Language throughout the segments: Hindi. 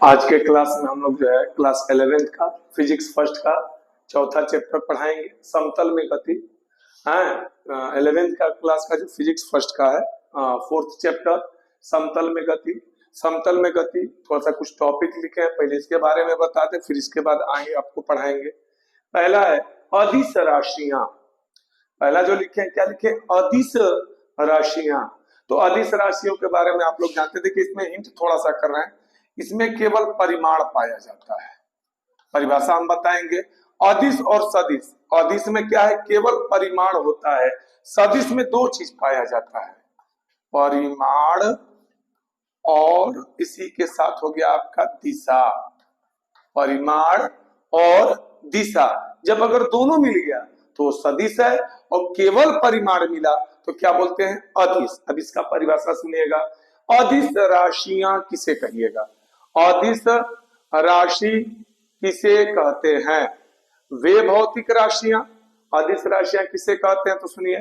आज के क्लास में हम लोग जो है क्लास 11th का फिजिक्स फर्स्ट का चौथा चैप्टर पढ़ाएंगे, समतल में गति। हाँ, 11th का क्लास का जो फिजिक्स फर्स्ट का है फोर्थ चैप्टर समतल में गति। समतल में गति थोड़ा सा कुछ टॉपिक लिखे हैं, पहले इसके बारे में बताते, फिर इसके बाद आगे आपको पढ़ाएंगे। पहला है अदिश राशियां। पहला जो लिखे हैं, क्या लिखे? अदिश राशियां। तो अदिश राशियों के बारे में आप लोग जानते थे कि इसमें हिंट थोड़ा सा कर रहे हैं, इसमें केवल परिमाण पाया जाता है। परिभाषा हम बताएंगे। अदिश और सदिश। अदिश में क्या है? केवल परिमाण होता है। सदिश में दो चीज पाया जाता है, परिमाण और इसी के साथ हो गया आपका दिशा। परिमाण और दिशा जब अगर दोनों मिल गया तो सदिश है, और केवल परिमाण मिला तो क्या बोलते हैं? अदिश। अब इसका परिभाषा सुनिएगा। अदिश राशियां किसे कहिएगा? अदिश राशि किसे कहते हैं? वे भौतिक राशियां। अदिश राशियां किसे कहते हैं? तो सुनिए,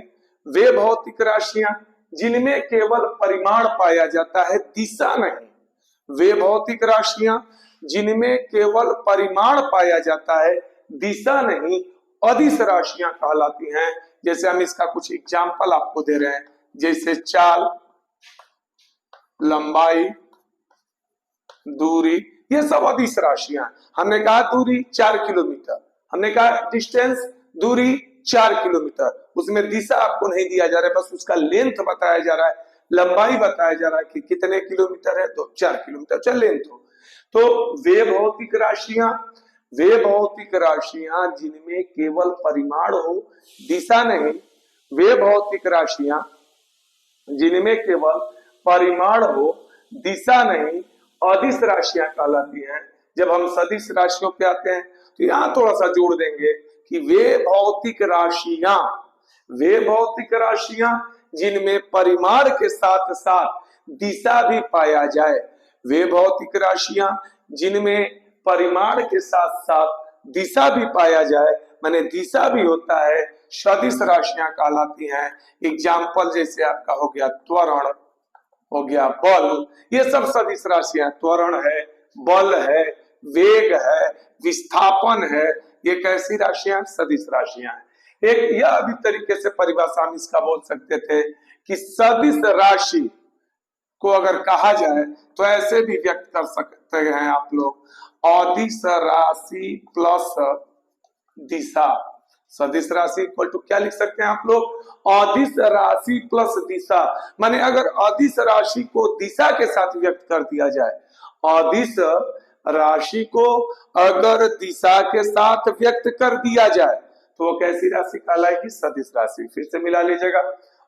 वे भौतिक राशियां जिनमें केवल परिमाण पाया जाता है, दिशा नहीं। वे भौतिक राशियां जिनमें केवल परिमाण पाया जाता है, दिशा नहीं, अदिश राशियां कहलाती हैं। जैसे हम इसका कुछ एग्जाम्पल आपको दे रहे हैं, जैसे चाल, लंबाई, दूरी, ये सब अदिश राशियां। हमने कहा दूरी 4 किलोमीटर, हमने कहा डिस्टेंस दूरी 4 किलोमीटर, उसमें दिशा आपको नहीं दिया जा रहा है, बस उसका लेंथ बताया जा रहा है, लंबाई बताया जा रहा है कि कितने किलोमीटर है, तो 4 किलोमीटर चल लेंथ हो। तो वे भौतिक राशियां, वे भौतिक राशियां जिनमें केवल परिमाण हो, दिशा नहीं। वे भौतिक राशियां जिनमें केवल परिमाण हो, दिशा नहीं, अदिश राशियां कहलाती हैं। जब हम सदिश राशियों पे आते हैं तो यहां थोड़ा सा जोड़ देंगे कि वे भौतिक राशियां, वे भौतिक राशियां जिनमें परिमाण के साथ साथ दिशा भी पाया जाए। वे भौतिक राशियां जिनमें परिमाण के साथ साथ दिशा भी पाया जाए, माने दिशा भी होता है, सदिश राशियां कहलाती हैं। एग्जाम्पल जैसे आपका हो गया त्वरण, हो गया बल, ये सब सदिश राशियां। त्वरण है, बल है, वेग है, विस्थापन है, ये कैसी राशियां? सदिश राशियां हैं। एक यह भी तरीके से परिभाषा हम इसका बोल सकते थे कि सदिश राशि को अगर कहा जाए तो ऐसे भी व्यक्त कर सकते हैं आप लोग, अदिश राशि प्लस दिशा। सदिश राशि इक्वल टू क्या लिख सकते हैं आप लोग? अदिश राशि प्लस दिशा। माने अगर अदिश राशि को दिशा के साथ व्यक्त कर दिया जाए, अदिश राशि को अगर दिशा के साथ व्यक्त कर दिया जाए तो वो कैसी राशि कहलाएगी? सदिश राशि। फिर से मिला लीजिएगा,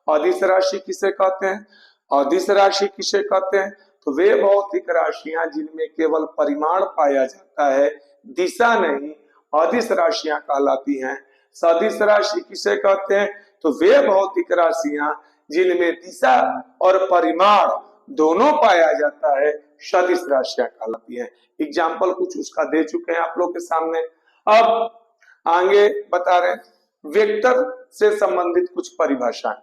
अदिश राशि किसे कहते हैं? अदिश राशि किसे कहते हैं? तो वे भौतिक राशियां जिनमें केवल परिमाण पाया जाता है, दिशा नहीं, अदिश राशियां कहलाती हैं। सदिश राशि किसे कहते हैं? तो वे भौतिक राशियां जिनमें दिशा और परिमाण दोनों पाया जाता है, सदिश राशियां कहलाती हैं। एग्जाम्पल कुछ उसका दे चुके हैं आप लोग के सामने। अब आगे बता रहे हैं वेक्टर से संबंधित कुछ परिभाषाएं।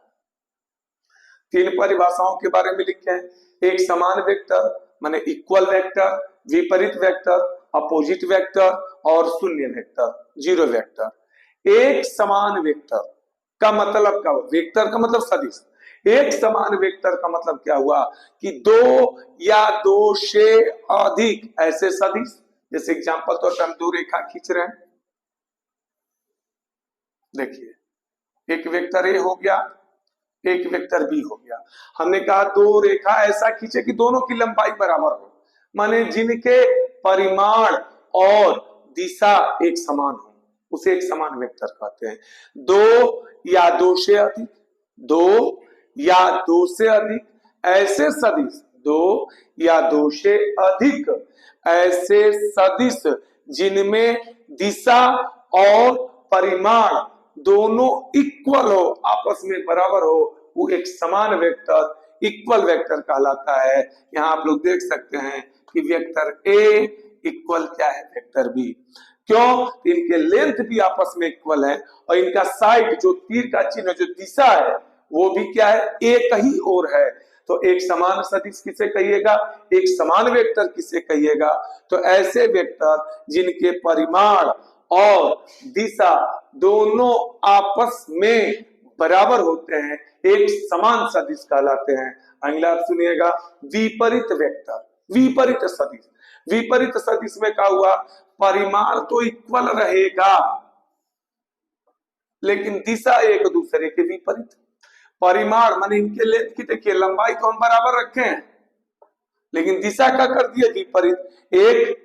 3 परिभाषाओं के बारे में लिखे हैं। एक समान वेक्टर माने इक्वल वेक्टर, विपरीत वेक्टर, अपोजिट वेक्टर और शून्य वेक्टर, जीरो वेक्टर। एक समान वेक्टर का मतलब क्या हुआ? वेक्टर का मतलब सदिश। एक समान वेक्टर का मतलब क्या हुआ? कि दो या दो से अधिक ऐसे सदिश। जैसे एग्जांपल तो हम दो रेखा खींच रहे हैं, देखिए एक वेक्टर ए हो गया, एक वेक्टर बी हो गया। हमने कहा दो रेखा ऐसा खींचे कि दोनों की लंबाई बराबर हो, माने जिनके परिमाण और दिशा एक समान हो, उसे एक समान वेक्टर कहते हैं। दो या दो से अधिक, दो या दो से अधिक ऐसे सदिश, दो या दो से अधिक ऐसे सदिश जिनमें दिशा और परिमाण दोनों इक्वल हो, आपस में बराबर हो, वो एक समान वेक्टर इक्वल वेक्टर कहलाता है। यहाँ आप लोग देख सकते हैं कि वेक्टर ए इक्वल क्या है? Vector B. क्यों? इनके लेंथ भी आपस में इक्वल है, और इनका साइड जो तीर का चिन्ह जो दिशा है वो भी क्या है? एक ही ओर है। तो एक समान सदिश किसे कहिएगा, एक समान वेक्टर किसे कहिएगा। तो ऐसे वेक्टर जिनके परिमाण और दिशा दोनों आपस में बराबर होते हैं एक समान सदिश कहलाते हैं। अगला आप सुनिएगा, विपरीत वेक्टर, विपरीत सदिश। विपरीत सदिश में क्या हुआ, परिमाण तो इक्वल रहेगा लेकिन दिशा एक दूसरे के विपरीत। परिमाण माने इनके लेंथ की देखिए, लंबाई तो हम बराबर रखे हैं लेकिन दिशा क्या कर दिया, विपरीत। एक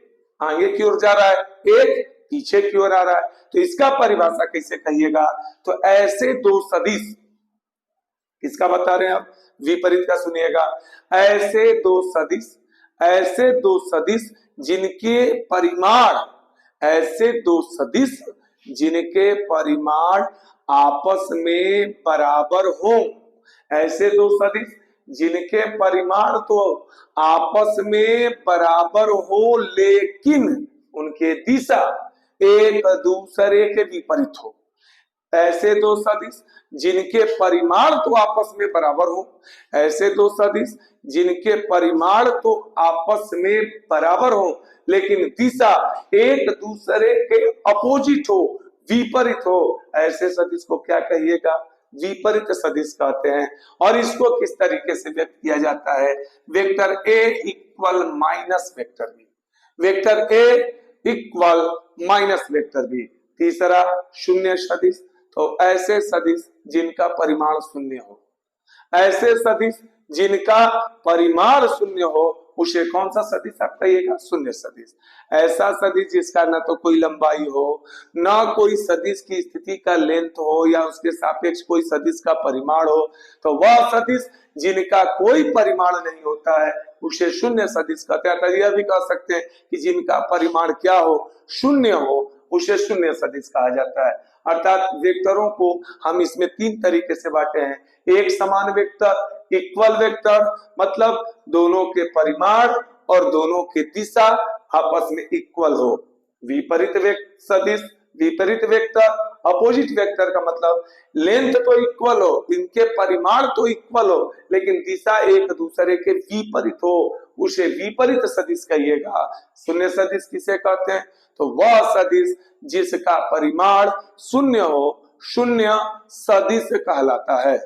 आगे की ओर जा रहा है, एक पीछे की ओर आ रहा है। तो इसका परिभाषा कैसे कहिएगा, तो ऐसे दो सदिश, इसका बता रहे हैं आप, विपरीत का सुनिएगा, ऐसे दो सदिश, ऐसे दो सदिश जिनके परिमाण, ऐसे दो सदिश जिनके परिमाण आपस में बराबर हो, ऐसे दो सदिश जिनके परिमाण तो आपस में बराबर हो लेकिन उनके दिशा एक दूसरे के विपरीत हो। ऐसे दो सदिश जिनके परिमाण तो आपस में बराबर हो, ऐसे दो सदिश जिनके परिमाण तो आपस में बराबर हो लेकिन दिशा एक दूसरे के अपोजिट हो, विपरीत हो, ऐसे सदिश को क्या कहिएगा, विपरीत सदिश कहते हैं। और इसको किस तरीके से व्यक्त किया जाता है, vector A equal minus vector B, vector A equal minus vector B. तीसरा शून्य सदिश, तो ऐसे सदिश जिनका परिमाण शून्य हो, ऐसे सदिश जिनका परिमाण शून्य हो उसे कौन सा सदिश आप कहिएगा, शून्य सदिश। ऐसा सदिश जिसका न तो कोई लंबाई हो, न कोई सदिश की स्थिति का लेंथ हो या उसके सापेक्ष कोई सदिश का परिमाण हो, तो वह सदिश जिनका कोई परिमाण नहीं होता है उसे शून्य सदिश कहते हैं। तो यह भी कह सकते हैं कि जिनका परिमाण क्या हो, शून्य हो, उसे शून्य सदिश कहा जाता है। अर्थात वेक्टरों को हम इसमें तीन तरीके से बांटे हैं, एक समान वेक्टर, इक्वल वेक्टर मतलब दोनों के परिमाण और दोनों की दिशा आपस में इक्वल हो, विपरीत सदिश, विपरीत वेक्टर, अपोजिट वेक्टर का मतलब लेंथ तो इक्वल हो, इनके परिमाण तो इक्वल हो लेकिन दिशा एक दूसरे के विपरीत हो, उसे विपरीत सदिश कहिएगा। शून्य सदिश किसे कहते हैं, तो वह सदिश जिसका परिमाण शून्य हो, शून्य सदिश कहलाता है।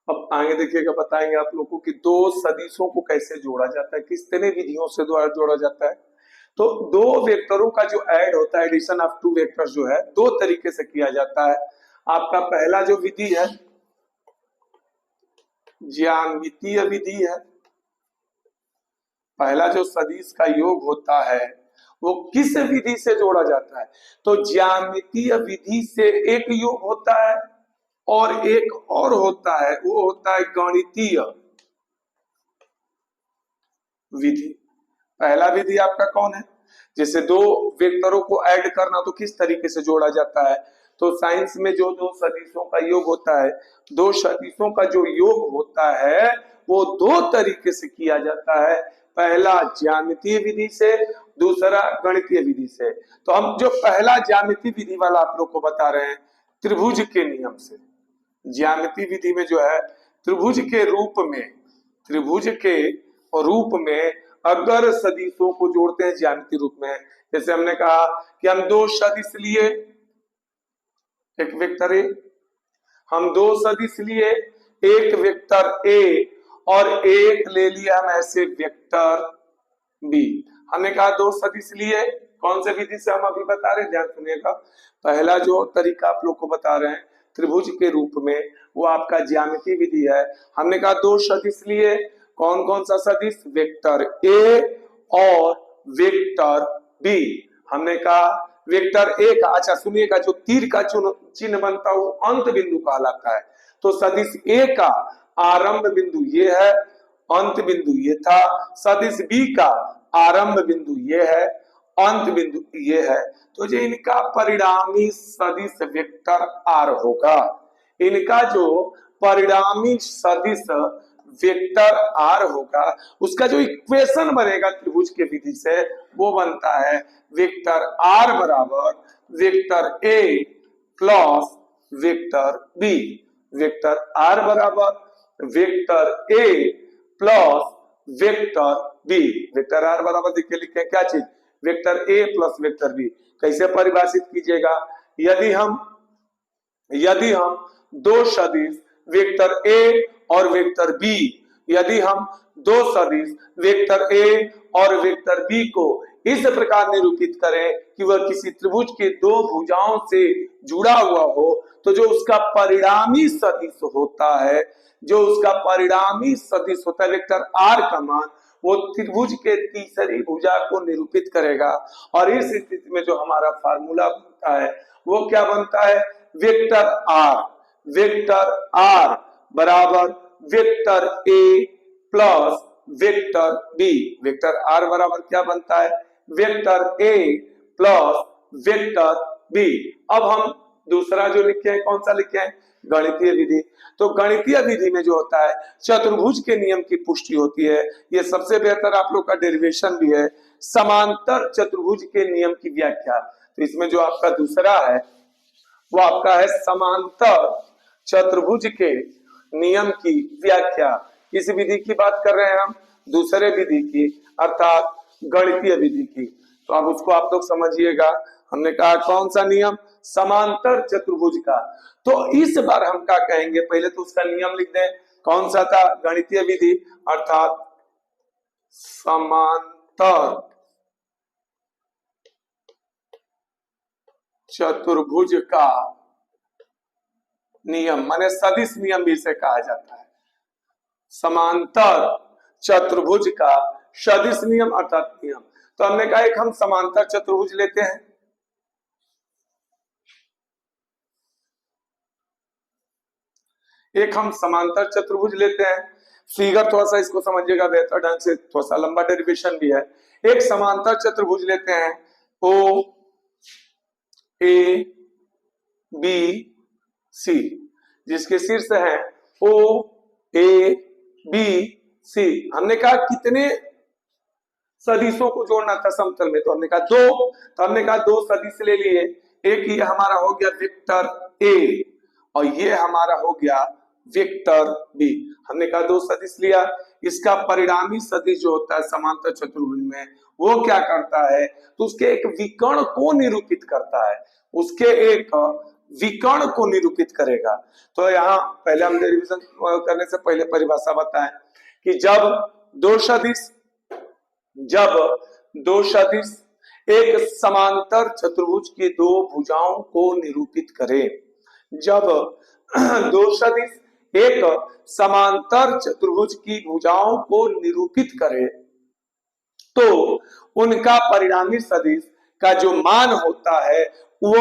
अब आगे देखिएगा, बताएंगे आप लोगों को कि दो सदिशों को कैसे जोड़ा जाता है, किस तरह विधियों से द्वारा जोड़ा जाता है। तो दो वेक्टरों का जो ऐड होता है, एडिशन ऑफ टू वेक्टर्स जो है, दो तरीके से किया जाता है। आपका पहला जो विधि है ज्यामितीय विधि है। पहला जो सदिश का योग होता है वो किस विधि से जोड़ा जाता है, तो ज्यामितीय विधि से एक योग होता है और एक और होता है, वो होता है गणितीय विधि। पहला विधि आपका कौन है, जैसे दो वेक्टरों को ऐड करना तो किस तरीके से जोड़ा जाता है, तो साइंस में जो दो सदिशों का योग होता है, दो सदिशों का जो योग होता है वो दो तरीके से किया जाता है, पहला ज्यामितीय विधि से, दूसरा गणितीय विधि से। तो हम जो पहला ज्यामितीय विधि वाला आप लोग को बता रहे हैं, त्रिभुज के नियम से। ज्यामितीय विधि में जो है त्रिभुज के रूप में, त्रिभुज के रूप में अगर सदिशों को जोड़ते हैं ज्यामितीय रूप में, जैसे हमने कहा कि हम दो सदिश लिए, एक वेक्टर ए, हम दो सदिश लिए, एक वेक्टर ए और एक ले लिया हम ऐसे वेक्टर बी। हमने कहा दो सदिश लिए, कौन से विधि से हम अभी बता रहे हैं, ध्यान सुनिएगा। पहला जो तरीका आप लोग को बता रहे हैं त्रिभुज के रूप में, वो आपका ज्यामितीय विधि है। हमने कहा दो सदिश लिए, कौन कौन सा सदिश, वेक्टर ए और वेक्टर बी। हमने कहा वेक्टर ए का, अच्छा सुनिएगा, जो तीर का चिन्ह बनता है वो अंत बिंदु कहलाता है। तो सदिश ए का आरंभ बिंदु ये है, अंत बिंदु ये था। सदिश बी का आरंभ बिंदु ये है, अंत बिंदु ये है। तो जो इनका परिणामी सदिश वेक्टर आर होगा, इनका जो परिणामी सदिश वेक्टर आर होगा, उसका जो इक्वेशन बनेगा त्रिभुज के विधि से वो बनता है वेक्टर आर बराबर vector A plus vector B. Vector R बराबर vector A plus vector B. Vector R बराबर देखिए लिखे हैं क्या चीज, vector A plus vector B. कैसे परिभाषित कीजिएगा, यदि हम दो सदिश वेक्टर ए और वेक्टर बी, यदि हम दो सदिश वेक्टर ए और वेक्टर बी को इस प्रकार निरूपित करें कि वह किसी त्रिभुज के दो भुजाओं से जुड़ा हुआ हो, तो जो उसका परिणामी सदिश होता है, जो उसका परिणामी सदिश होता है वेक्टर आर का मान, वो त्रिभुज के तीसरी भुजा को निरूपित करेगा। और इस स्थिति में जो हमारा फार्मूला बनता है वो क्या बनता है, वेक्टर आर बराबर vector A plus vector B. Vector R बराबर क्या बनता है, vector A plus vector B. अब हम दूसरा जो लिखे हैं कौन सा लिखे हैं, गणितीय विधि। तो गणितीय विधि में जो होता है चतुर्भुज के नियम की पुष्टि होती है। ये सबसे बेहतर आप लोग का डेरिवेशन भी है, समांतर चतुर्भुज के नियम की व्याख्या। तो इसमें जो आपका दूसरा है वो आपका है समांतर चतुर्भुज के नियम की व्याख्या। इस विधि की बात कर रहे हैं हम, दूसरे विधि की अर्थात गणितीय विधि की। तो अब उसको आप लोग समझिएगा। हमने कहा कौन सा नियम, समांतर चतुर्भुज का। तो इस बार हम क्या कहेंगे, पहले तो उसका नियम लिख दें, कौन सा था, गणितीय विधि अर्थात समांतर चतुर्भुज का नियम, माने सदिश नियम भी इसे कहा जाता है। समांतर चतुर्भुज का सदिश नियम अर्थात नियम। तो हमने कहा एक हम समांतर चतुर्भुज लेते हैं, एक हम समांतर चतुर्भुज लेते हैं। फिगर थोड़ा सा इसको समझिएगा बेहतर ढंग से, थोड़ा सा लंबा डेरिवेशन भी है। एक समांतर चतुर्भुज लेते हैं ओ ए बी सी, जिसके शीर्ष है ओ ए बी सी। हमने कहा कितने सदिशों को जोड़ना था समतल में, तो हमने कहा दो। तो हमने कहा दो सदिश ले लिए, एक ये हमारा हो गया वेक्टर ए और ये हमारा हो गया वेक्टर बी। हमने कहा दो सदिश लिया, इसका परिणामी सदिश जो होता है समांतर चतुर्भुज में वो क्या करता है, तो उसके एक विकर्ण को निरूपित करता है, उसके एक विकर्ण को निरूपित करेगा। तो यहाँ पहले हम रिवीजन करने से पहले परिभाषा बताएं कि जब दो सदिश एक समांतर चतुर्भुज की दो भुजाओं को निरूपित करें, जब दो सदिश एक समांतर चतुर्भुज की भुजाओं को निरूपित करे तो उनका परिणामी सदिश का जो मान होता है वो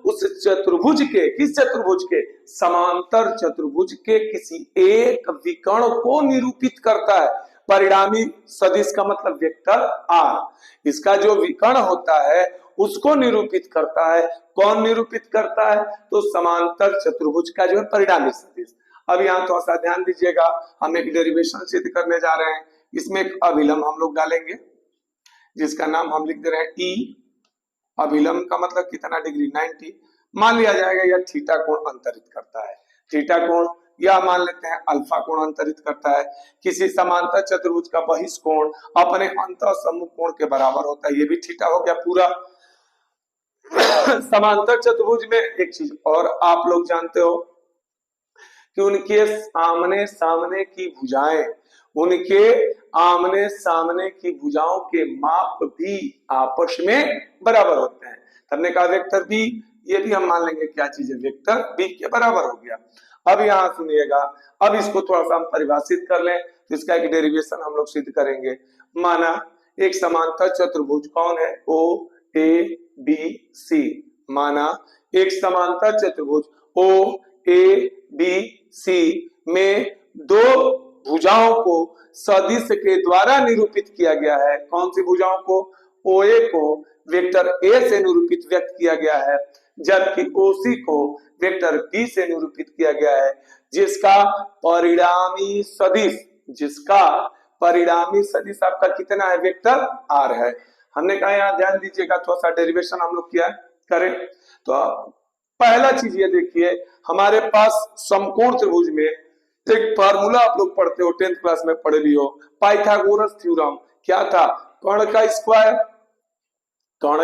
उस चतुर्भुज के, किस चतुर्भुज के, समांतर चतुर्भुज के किसी एक विकर्ण को निरूपित करता है। परिणामी सदिश का मतलब वेक्टर आर, इसका जो विकर्ण होता है उसको निरूपित करता है। कौन निरूपित करता है, तो समांतर चतुर्भुज का जो है परिणामी सदिश। अब यहाँ थोड़ा सा ध्यान दीजिएगा, हम एक डेरिवेशन सिद्ध करने जा रहे हैं। इसमें एक अभिलंब हम लोग डालेंगे जिसका नाम हम लिख दे रहे हैं ई। अभिलंब का मतलब कितना डिग्री, 90। मान लिया जाएगा यह थीटा कोण अंतरित करता है, थीटा कोण या मान लेते हैं अल्फा कोण अंतरित करता है। किसी समांतर चतुर्भुज का बहिष्कोण अपने अंतः सम्मुख कोण के बराबर होता है, ये भी थीटा हो गया पूरा। समांतर चतुर्भुज में एक चीज और आप लोग जानते हो कि उनके आमने सामने की भुजाएं, उनके आमने सामने की भुजाओं के माप भी आपस में बराबर होते हैं। हमने कहा वेक्टर बी, ये भी हम मान लेंगे क्या चीज है, वेक्टर बी के बराबर हो गया। अब यहाँ सुनिएगा, अब इसको थोड़ा सा हम परिभाषित कर लें तो इसका एक डेरिवेशन हम लोग सिद्ध करेंगे। माना एक समांतर चतुर्भुज कौन है, ओ ए बी सी। माना एक समांतर चतुर्भुज ओ ए बी सी में दो भुजाओं को सदिश के द्वारा निरूपित किया गया है। कौन सी भुजाओं को, ओ ए को वेक्टर ए से निरूपित व्यक्त किया गया है, जबकि ओ सी को वेक्टर बी से निरूपित किया गया है, जिसका परिणामी सदिश आपका कितना है, वेक्टर आर है। हमने कहा यहाँ ध्यान दीजिएगा, थोड़ा सा डेरिवेशन हम लोग किया करें। तो पहला चीज ये देखिए, हमारे पास समकोण त्रिभुज में एक फार्मूला आप लोग पढ़ते हो, 10th क्लास में पढ़े भी हो, पाइथागोरस थ्योरम। क्या था? कर्ण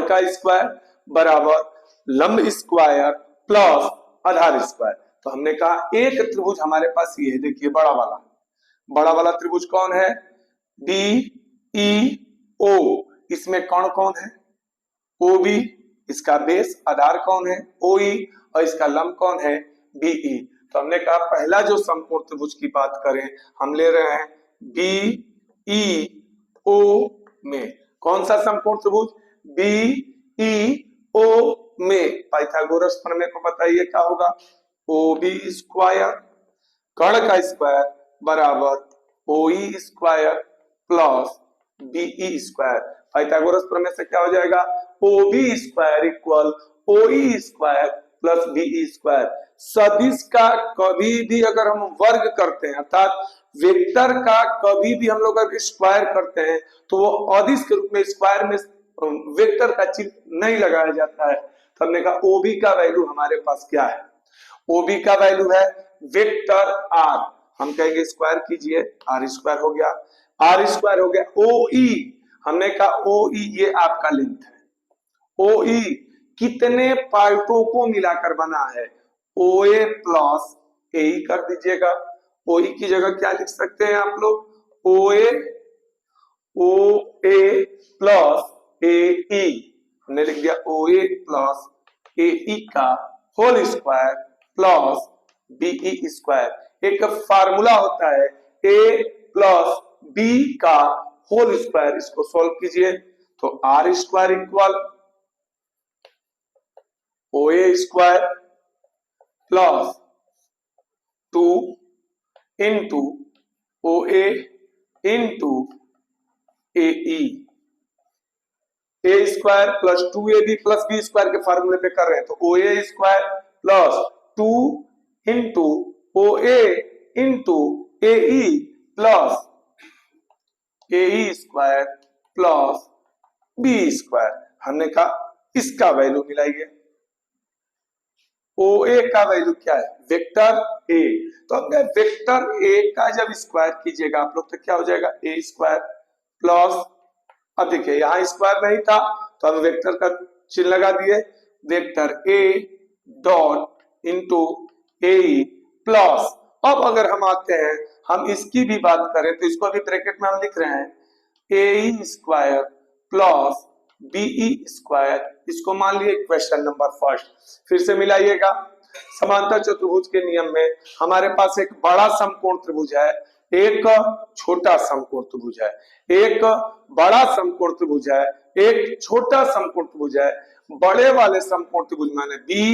का स्क्वायर बराबर लंब स्क्वायर प्लस आधार स्क्वायर। तो हमने कहा एक त्रिभुज हमारे पास ये है, देखिए बड़ा वाला त्रिभुज कौन है? बी ई ओ। इसमें कर्ण कौन है? O B. इसका बेस आधार कौन है? ओ ई। और इसका लंब कौन है? B E. तो हमने कहा पहला जो समकोण त्रिभुज की बात करें, हम ले रहे हैं बी ई ओ में। कौन सा समकोण त्रिभुज? बी ई ओ में पाइथागोरस प्रमेय को बताइए क्या होगा? ओ बी स्क्वायर कर्ण का स्क्वायर बराबर O E square plus be square. Pythagoras प्रमेय से क्या हो जाएगा? O B square equal O E square plus be square. सदिश का कभी भी अगर हम वर्ग करते हैं, अर्थात वेक्टर का कभी भी हम लोग अगर स्क्वायर करते हैं, तो वो अदिश के रूप में स्क्वायर में वेक्टर का चिन्ह नहीं लगाया जाता है। तो हमने कहा ओबी का वैल्यू हमारे पास क्या है? ओबी का वैल्यू है वेक्टर आर। हम कहेंगे स्क्वायर कीजिए, आर स्क्वायर हो गया, आर स्क्वायर हो गया। ओ ई, हमने कहा ओ ई ये आपका लेंथ है। ओ ई कितने पार्टों को मिलाकर बना है? ओ ए प्लस ए कर दीजिएगा। ओ ई की जगह क्या लिख सकते हैं आप लोग? O A plus A E. हमने लिख दिया O A plus A E का whole square plus be square. एक फार्मूला होता है ए प्लस बी का होल स्क्वायर, इसको सॉल्व कीजिए तो R square equal O A square plus 2 into O A into A square plus 2ab plus B square के फार्मूले पे कर रहे हैं, तो O A square plus 2 into O A into A plus A square plus B square. हमने कहा इसका वैल्यू मिलाइए। ओ ए का वैल्यू क्या है? वेक्टर ए। तो हमने वेक्टर ए का जब स्क्वायर कीजिएगा आप लोग तो क्या हो जाएगा? ए स्क्वायर प्लस, अब देखिए यहां स्क्वायर नहीं था तो हम वेक्टर का चिन्ह लगा दिए, vector A dot into A plus. अब अगर हम आते हैं, हम इसकी भी बात करें तो इसको अभी ब्रैकेट में हम लिख रहे हैं ए स्क्वायर प्लस बीई स्क्वायर। इसको मान लिए क्वेश्चन नंबर फर्स्ट। फिर से मिलाइएगा। समांतर चतुर्भुज के नियम में हमारे पास एक बड़ा समकोण त्रिभुज है, एक छोटा समकोण त्रिभुज है, एक बड़ा समकोण त्रिभुज है, एक छोटा समकोण त्रिभुज है। बड़े वाले समकोण त्रिभुज माने बी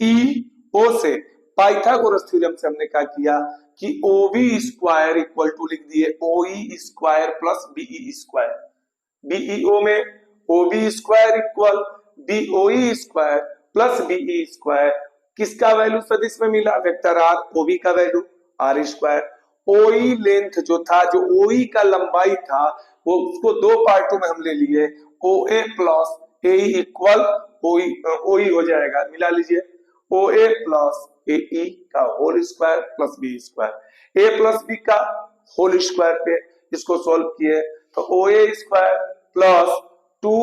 ई ओ से पाइथागोरस थ्योरम से हमने क्या किया कि O B square equal to लिख दिए O E square plus be square. B E O में O B square equal B O E square plus be square. किसका वैल्यू सदिश में मिला? Vector R. ओ बी का value R square. O E length जो था, जो ओ ई का लंबाई था, वो उसको दो पार्टों में हम ले लिए, ओ A plus A equal O ई हो जाएगा, मिला लीजिए ओ ए प्लस ए ई का whole square plus B square. A plus B का होल स्क्वायर पे इसको सॉल्व किए तो O A square plus 2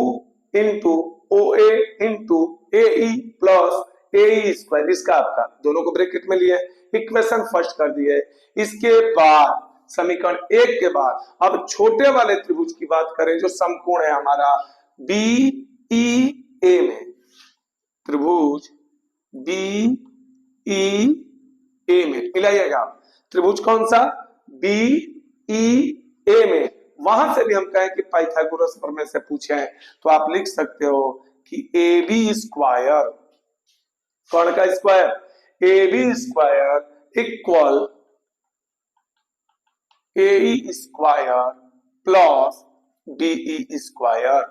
into O A into A E plus A square. इसका आपका दोनों को ब्रैकेट में लिए, इक्वेशन फर्स्ट कर दिए। इसके बाद समीकरण 1 के बाद अब छोटे वाले त्रिभुज की बात करें जो समकोण है हमारा बी ई ए में, त्रिभुज बी ई ए में मिलाइएगा। त्रिभुज कौन सा? बी ई ए में। वहां से भी हम कहें कि पाइथागोरस प्रमेय से पूछे तो आप लिख सकते हो कि ए बी स्क्वायर, कर्ण का square, A B square equal A square plus be square.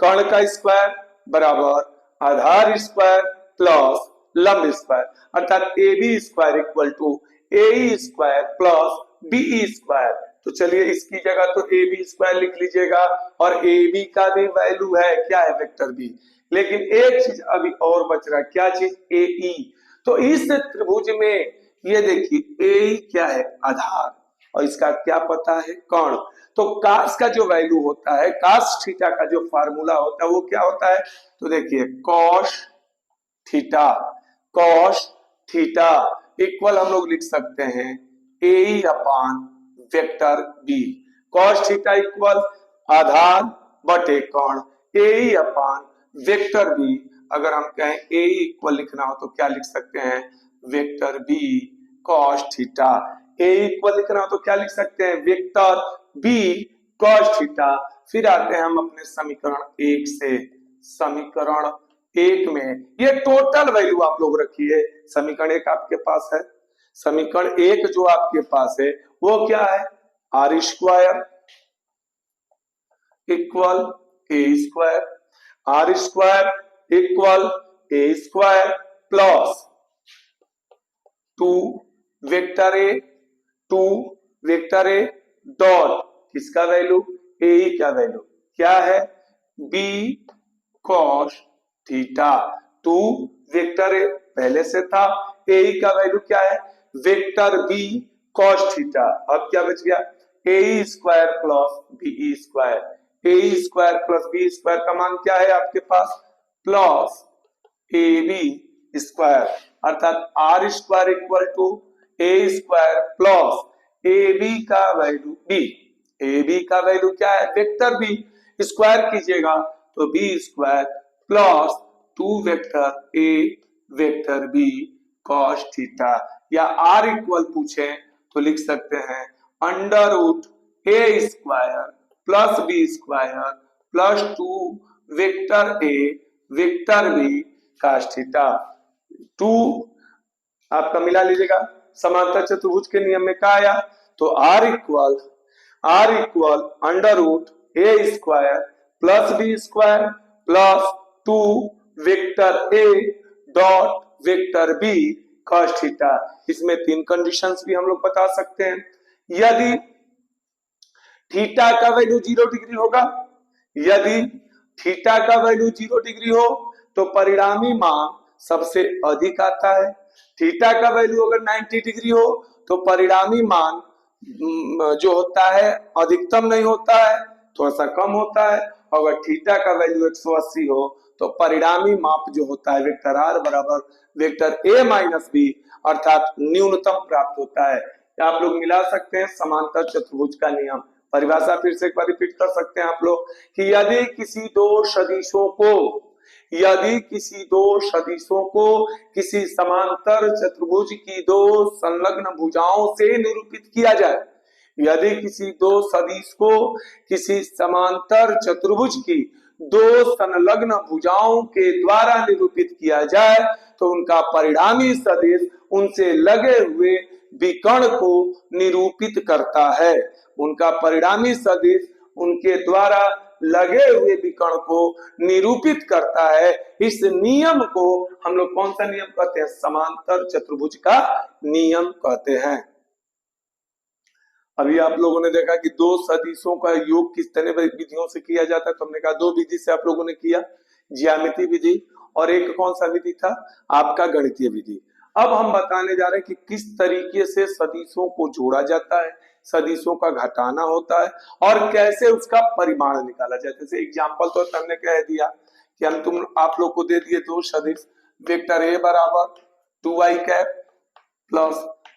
कर्ण का स्क्वायर बराबर आधार स्क्वायर प्लस लंब स्क्वायर, अर्थात A B square equal to A square plus be square. तो चलिए इसकी जगह तो ए बी स्क्वायर लिख लीजिएगा, और ए बी का भी वैल्यू है क्या है? Vector B. लेकिन एक चीज अभी और बच रहा है, क्या चीज? ए ई। तो इस त्रिभुज में ये देखिए ए क्या है, आधार, और इसका क्या पता है, कर्ण। तो कास का जो वैल्यू होता है, कास थीटा का जो फार्मूला होता है वो क्या होता है, तो देखिए cos theta, cos theta equal हम लोग लिख सकते हैं A upon vector B. Cos theta equal आधार बटे कर्ण, ए अपान वेक्टर बी। अगर हम कहें ए इक्वल लिखना हो तो क्या लिख सकते हैं, वेक्टर बी कॉस थीटा। ए इक्वल लिखना हो तो क्या लिख सकते हैं, वेक्टर बी कॉस थीटा। फिर आते हैं हम अपने समीकरण एक से, समीकरण एक में ये टोटल वैल्यू आप लोग रखिए। समीकरण एक आपके पास है, समीकरण एक जो आपके पास है वो क्या है, R square equal A square, R square equal A square plus 2 vector A dot किसका वैल्यू, ए का वैल्यू क्या है, B cos theta. 2 vector A पहले से था, ए का वैल्यू क्या है, वेक्टर बी कॉस थीटा। अब क्या बच गया, A square plus B square, A square plus B square का मान क्या है आपके पास, प्लस ए बी स्क्वायर, अर्थात R square equal to A square plus A B का वैल्यू बी, ए बी का वैल्यू क्या है, वेक्टर बी, स्क्वायर कीजिएगा तो B square plus 2 vector A vector B cos theta. या आर इक्वल पूछे तो लिख सकते हैं under root A square plus B square plus 2 vector A vector B cos theta. 2 आपका मिला लीजिएगा, समांतर चतुर्भुज के नियम में क्या आया, तो R equal under root A square plus B square plus 2 vector A dot vector B cos theta. इसमें 3 कंडीशंस भी हम लोग बता सकते हैं। यदि थीटा का वैल्यू 0 डिग्री होगा, यदि थीटा का वैल्यू 0 डिग्री हो तो परिणामी मान सबसे अधिक आता है। थीटा का वैल्यू अगर 90 डिग्री हो तो परिणामी मान जो होता है अधिकतम नहीं होता है, थोड़ा सा कम होता है। अगर थीटा का वैल्यू 180 हो तो परिणामी माप जो होता है वेक्टर आर बराबर वेक्टर ए माइनस बी, अर्थात न्यूनतम प्राप्त होता है। आप लोग मिला सकते हैं समांतर चतुर्भुज का नियम। परिभाषा फिर से एक बार रिपीट कर सकते हैं आप लोग कि यदि किसी दो सदिशों को किसी समांतर चतुर्भुज की दो संलग्न भुजाओं से निरूपित किया जाए, यदि किसी दो सदिश को किसी समांतर चतुर्भुज की दो संलग्न भुजाओं के द्वारा निरूपित किया जाए तो उनका परिणामी सदिश उनसे लगे हुए विकर्ण को निरूपित करता है। उनका परिणामी सदिश उनके द्वारा लगे हुए विकर्ण को निरूपित करता है। इस नियम को हम लोग कौन सा नियम कहते हैं, समांतर चतुर्भुज का नियम कहते हैं। अभी आप लोगों ने देखा कि दो सदिशों का योग किस तरह विधियों से किया जाता है, तो हमने कहा 2 विधि से आप लोगों ने किया, ज्यामितीय विधि और एक कौन सा विधि था, आपका गणितीय विधि। अब हम बताने जा रहे हैं कि किस तरीके से सदिशों को जोड़ा जाता है, सदिशों का घटाना होता है और कैसे उसका परिमाण निकाला जाता है। जैसे एग्जाम्पल तो हमने कह दिया कि आप लोग को दे दिए 2 सदिश, वेक्टर ए बराबर 2i cap plus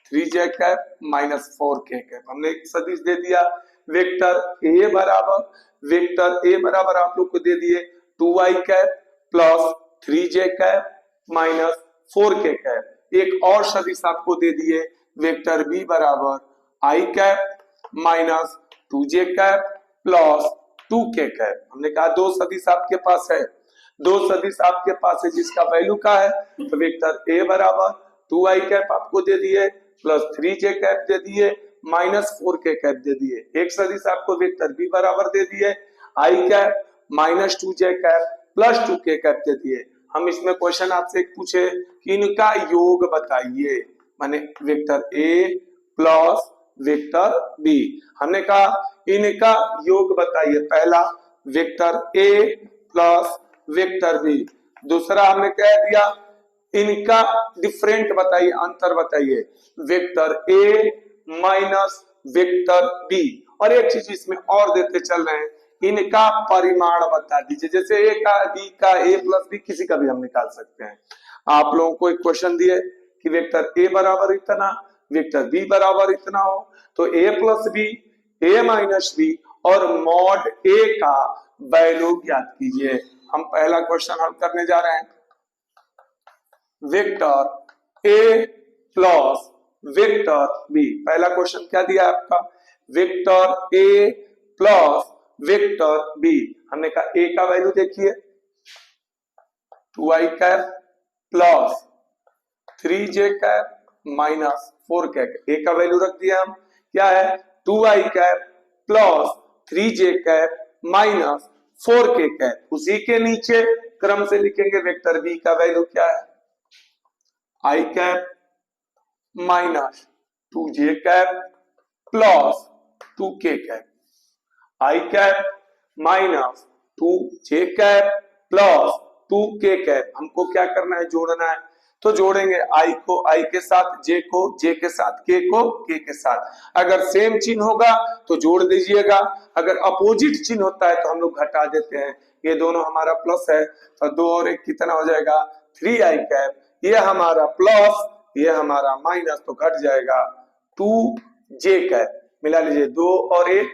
3j cap minus 4k cap. हमने एक सदिश दे दिया वेक्टर ए बराबर आप लोग को दे दिए 2i cap plus 3j cap minus 4k cap. एक और सदिश आपको दे दिए वेक्टर बी बराबर i cap minus 2j cap plus 2k cap. हमने कहा 2 सदिश आपके पास है, 2 सदिश आपके पास है जिसका वैल्यू क्या है, तो वेक्टर ए बराबर 2i कैप आपको दे दिए प्लस 3j कैप दे दिए माइनस 4k कैप दे दिए। एक सदिश आपको वेक्टर बी बराबर दे दिए i cap minus 2j cap plus 2k cap दे दिए। हम इसमें क्वेश्चन आपसे एक पूछे कि इनका योग बताइए, माने vector A plus vector B, हमने कहा इनका योग बताइए। पहला vector A plus vector B, दूसरा हमने कह दिया इनका डिफरेंट बताइए, अंतर बताइए, vector A minus vector B. और एक चीज इसमें और देते चल रहे हैं, इनका परिमाण बता दीजिए। जैसे ए का बी का ए प्लस बी किसी का भी हम निकाल सकते हैं। आप लोगों को एक क्वेश्चन दिए कि वेक्टर ए बराबर इतना, वेक्टर बी बराबर इतना हो, तो ए प्लस बी, ए माइनस बी और मॉड ए का वैल्यू ज्ञात कीजिए। हम पहला क्वेश्चन हल करने जा रहे हैं। Vector A plus vector B, पहला क्वेश्चन क्या दिया आपका, vector A plus vector B. हमने कहा ए का वैल्यू देखिए 2i cap plus 3j cap minus 4 cap. A का वैल्यू रख दिया हम, क्या है 2i cap plus 3j cap minus 4k cap. उसी के नीचे क्रम से लिखेंगे वेक्टर बी का वैल्यू क्या है i cap minus 2j cap plus 2k cap, i cap minus 2j cap plus 2k cap. हमको क्या करना है, जोड़ना है, तो जोड़ेंगे i को i के साथ, j को j के साथ, k को k के साथ। अगर सेम चिन्ह होगा तो जोड़ दीजिएगा, अगर अपोजिट चिन्ह होता है तो हम लोग घटा देते हैं। ये दोनों हमारा प्लस है तो 2 और 1 कितना हो जाएगा 3i कैप, ये हमारा प्लस, ये हमारा माइनस, तो घट जाएगा 2j कैप। मिला लीजिए 2 और 1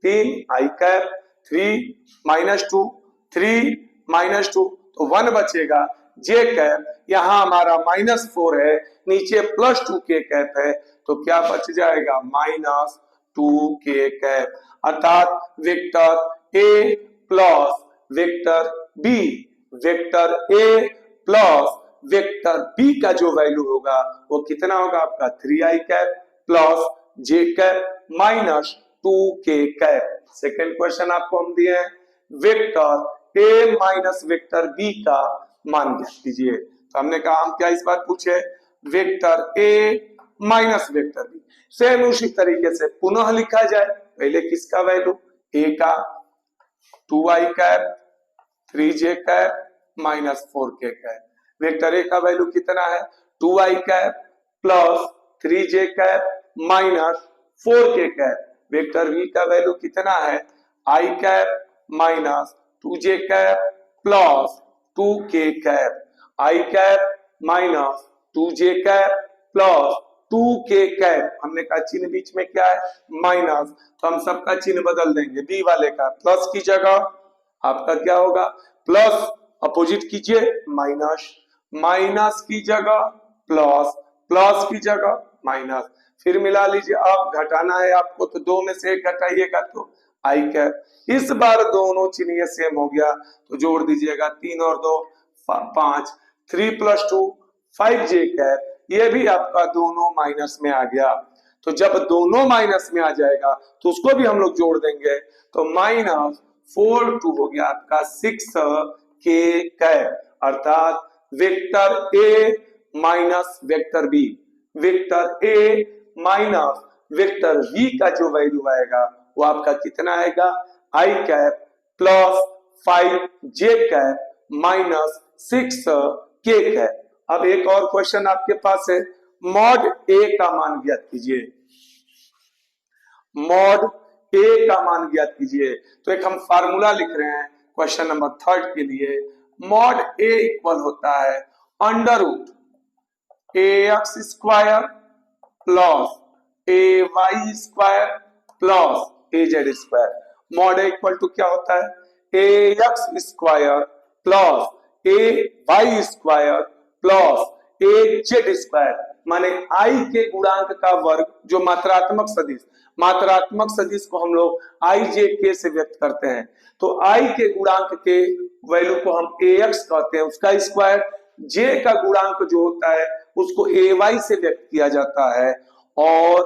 3i कैप, 3 माइनस 2, 3 माइनस 2 तो 1 बचेगा, j कैप यहाँ हमारा माइनस 4 है, नीचे प्लस 2k कैप है, तो क्या बच जाएगा माइनस 2k कैप। अर्थात vector a plus vector b, vector a plus vector b का जो वैल्यू होगा वो कितना होगा आपका 3i cap plus j cap minus 2k cap. Second question आपको हम दिए हैं, vector a minus vector b का मान ज्ञात कीजिए। तो हमने कहा हम क्या इस बार पूछे, vector a minus vector b। Same उसी तरीके से पुनः लिखा जाए, पहले किसका वैल्यू a का 2i cap 3j cap minus 4k cap. Vector a का वैल्यू कितना है 2i cap plus 3j cap minus 4k cap. Vector v का वैल्यू कितना है i cap minus 2j cap plus 2k cap, i cap minus 2j cap plus 2k cap. हमने कहा चिन्ह बीच में क्या है माइनस, तो हम सबका चिन्ह बदल देंगे, बी वाले का प्लस की जगह आपका क्या होगा प्लस, अपोजिट कीजिए माइनस, माइनस की जगह प्लस, प्लस की जगह माइनस। फिर मिला लीजिए, आप घटाना है आपको तो 2 में से 1 घटाइएगा तो i कैप। इस बार दोनों चिन्ह ये सेम हो गया तो जोड़ दीजिएगा, 3 और 2 5, 3 प्लस 2 5j कैप, ये भी आपका दोनों माइनस में आ गया। तो जब दोनों माइनस में आ जाएगा तो उसको भी हम लोग जोड़ देंगे, तो माइनस 4 2 हो गया आपका 6k कैप। अर्थात vector a minus vector b, vector a minus vector v का जो वैल्यू आएगा वो आपका कितना आएगा i cap plus 5j cap minus 6k cap. अब एक और क्वेश्चन आपके पास है, मॉड a का मान ज्ञात कीजिए, मॉड a का मान ज्ञात कीजिए। तो एक हम फार्मूला लिख रहे हैं क्वेश्चन नंबर 3 के लिए, मॉड a इक्वल होता है under root ax square plus ay square plus az square. Mod a equal to क्या होता है ax square plus ay square plus az square, माने i के गुणांक का वर्ग जो मात्रात्मक सदिश, मात्रात्मक सदिश को हम लोग i j k से व्यक्त करते हैं, तो i के गुणांक के वैल्यू को हम ax कहते हैं, उसका स्क्वायर, j का गुणांक जो होता है उसको ay से व्यक्त किया जाता है, और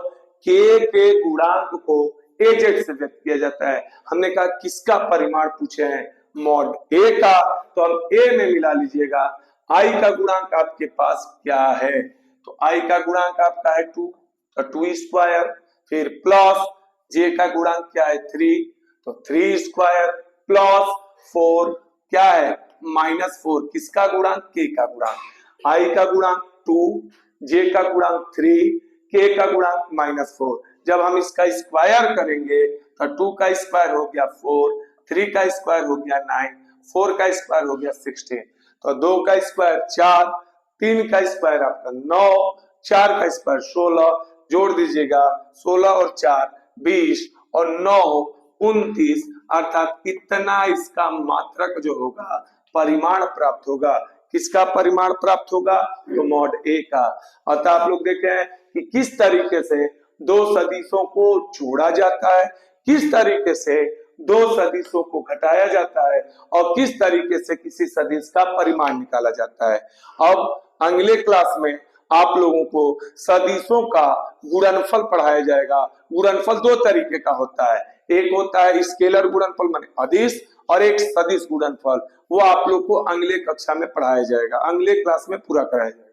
k के गुणांक को az से व्यक्त किया जाता है। हमने कहा किसका परिमाण पूछे हैं मॉड a का, तो हम a में मिला लीजिएगा, i का गुणांक आपके पास क्या है, तो i का गुणांक आपका है 2, तो 2 स्क्वायर, फिर प्लस j का गुणांक क्या है 3, तो 3 स्क्वायर प्लस 4 क्या है माइनस 4, किसका गुणांक k का गुणांक। आई का गुणांक 2, जे का गुणांक 3, के का गुणांक -4। जब हम इसका स्क्वायर करेंगे तो 2 का स्क्वायर हो गया 4, 3 का स्क्वायर हो गया 9, 4 का स्क्वायर हो गया 16। तो 2 का स्क्वायर 4, 3 का स्क्वायर आपका 9, 4 का स्क्वायर 16, जोड़ दीजिएगा 16 और 4 20 और 9 29, अर्थात इतना इसका मात्रक जो होगा परिमाण प्राप्त होगा। किसका परिमाण प्राप्त होगा? तो मॉड ए का। अतः आप लोग देखे हैं कि किस तरीके से दो सदिशों को जोड़ा जाता है, किस तरीके से दो सदिशों को घटाया जाता है और किस तरीके से किसी सदिश का परिमाण निकाला जाता है। अब अगले क्लास में आप लोगों को सदिशों का गुणनफल पढ़ाया जाएगा। गुणनफल दो तरीके का होता है, एक होता है स्केलर गुणनफल माने अदिश, और एक सदिश गुणनफल। वो आप लोग को अगले कक्षा में पढ़ाया जाएगा, अगले क्लास में पूरा कराया जाएगा।